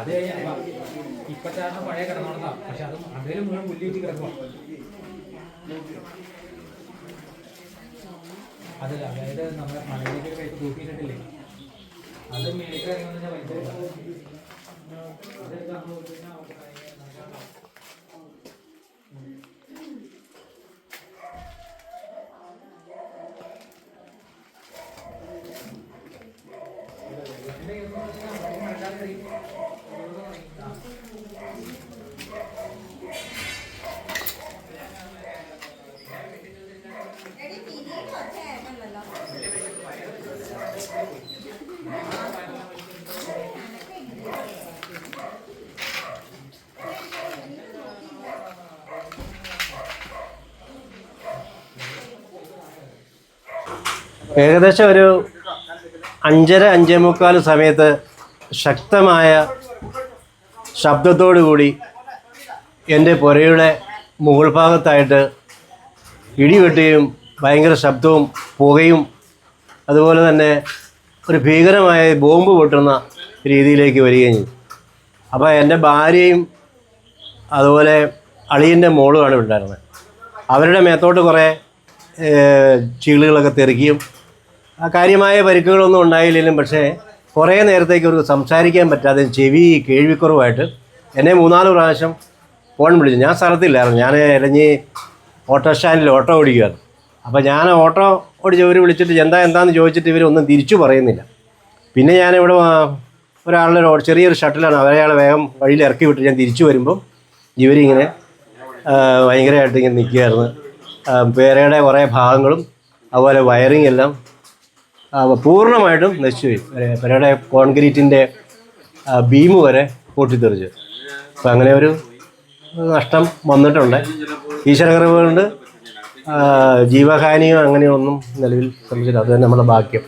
അതെ ഇപ്പച്ചാറിന് പഴയ കിടന്നോളതാ, പക്ഷെ അതും അതേലും മുഴുവൻ പുല്ലിയിട്ട് കിടക്കുക. അതല്ല, അതായത് നമ്മുടെ മണലിലേക്ക് കൈക്ക് തൂക്കിയിട്ടില്ലേ, അത് മേലേക്ക് ഇറങ്ങുന്ന ഭയങ്കര ഏകദേശം ഒരു 5:30-5:45 സമയത്ത് ശക്തമായ ശബ്ദത്തോടുകൂടി എൻ്റെ പുരയുടെ മുകൾ ഭാഗത്തായിട്ട് ഇടിവെട്ടുകയും ഭയങ്കര ശബ്ദവും പുകയും അതുപോലെ തന്നെ ഒരു ഭീകരമായ ബോംബ് പൊട്ടുന്ന രീതിയിലേക്ക് വരികയും ചെയ്തു. അപ്പോൾ എൻ്റെ ഭാര്യയും അതുപോലെ അളിയൻ്റെ മോളുമാണ് ഉണ്ടായിരുന്നത്. അവരുടെ മേത്തോട്ട് കുറേ ചീളുകളൊക്കെ തെറിക്കുകയും കാര്യമായ പരിക്കുകളൊന്നും ഉണ്ടായില്ലെങ്കിലും പക്ഷേ കുറേ നേരത്തേക്ക് ഒരു സംസാരിക്കാൻ പറ്റാതെ ചെവി കേൾവിക്കുറവായിട്ട് എന്നെ 3-4 പ്രാവശ്യം ഫോൺ വിളിച്ചു. ഞാൻ സ്ഥലത്തില്ലായിരുന്നു, ഞാൻ ഇലഞ്ഞി ഓട്ടോ സ്റ്റാൻഡിൽ ഓട്ടോ ഓടിക്കുകയാണ്. അപ്പോൾ ഞാൻ ഓട്ടോ ഓടിച്ചവർ വിളിച്ചിട്ട് എന്താണെന്ന് ചോദിച്ചിട്ട് ഇവരൊന്നും തിരിച്ചു പറയുന്നില്ല. പിന്നെ ഞാനിവിടെ ഒരാളുടെ ചെറിയൊരു ഷട്ടിലാണ്, അവരെയാൾ വേഗം വഴിയിൽ ഇറക്കി വിട്ട് ഞാൻ തിരിച്ചു വരുമ്പം ഇവരിങ്ങനെ ഭയങ്കരമായിട്ട് ഇങ്ങനെ നിൽക്കുകയായിരുന്നു. പേരയുടെ കുറേ ഭാഗങ്ങളും അതുപോലെ വയറിങ് എല്ലാം പൂർണ്ണമായിട്ടും നശിച്ചുപോയി. പേരയുടെ കോൺക്രീറ്റിൻ്റെ ബീം വരെ പൊട്ടിത്തെറിച്ചു. അപ്പം അങ്ങനെ ഒരു നഷ്ടം വന്നിട്ടുണ്ട്. ഈശ്വരകൃപ കൊണ്ട് ജീവഹാനിയോ അങ്ങനെയൊന്നും നിലവിൽ സംഭവിച്ചില്ല. അത് തന്നെ നമ്മുടെ ഭാഗ്യം.